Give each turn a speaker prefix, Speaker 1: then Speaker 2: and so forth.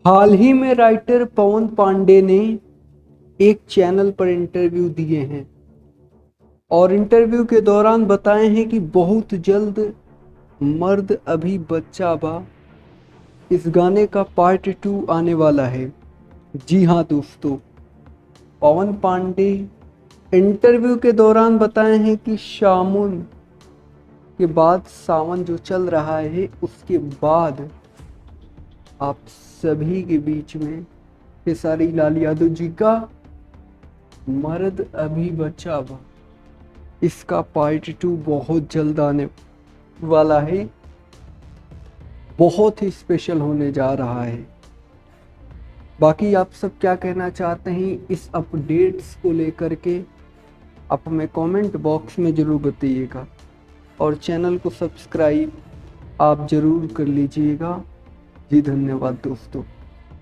Speaker 1: हाल ही में राइटर पवन पांडे ने एक चैनल पर इंटरव्यू दिए हैं और इंटरव्यू के दौरान बताए हैं कि बहुत जल्द मर्द अभी बच्चा बा इस गाने का पार्ट 2 आने वाला है। जी हाँ दोस्तों, पवन पांडे इंटरव्यू के दौरान बताए हैं कि शामुन के बाद सावन जो चल रहा है उसके बाद आप सभी के बीच में खेसारी लाल यादव जी का मर्द अभी बच्चा बा इसका पार्ट 2 बहुत जल्द आने वाला है। बहुत ही स्पेशल होने जा रहा है। बाकी आप सब क्या कहना चाहते हैं इस अपडेट्स को लेकर के आप हमें कमेंट बॉक्स में ज़रूर बताइएगा और चैनल को सब्सक्राइब आप ज़रूर कर लीजिएगा। जी धन्यवाद दोस्तों।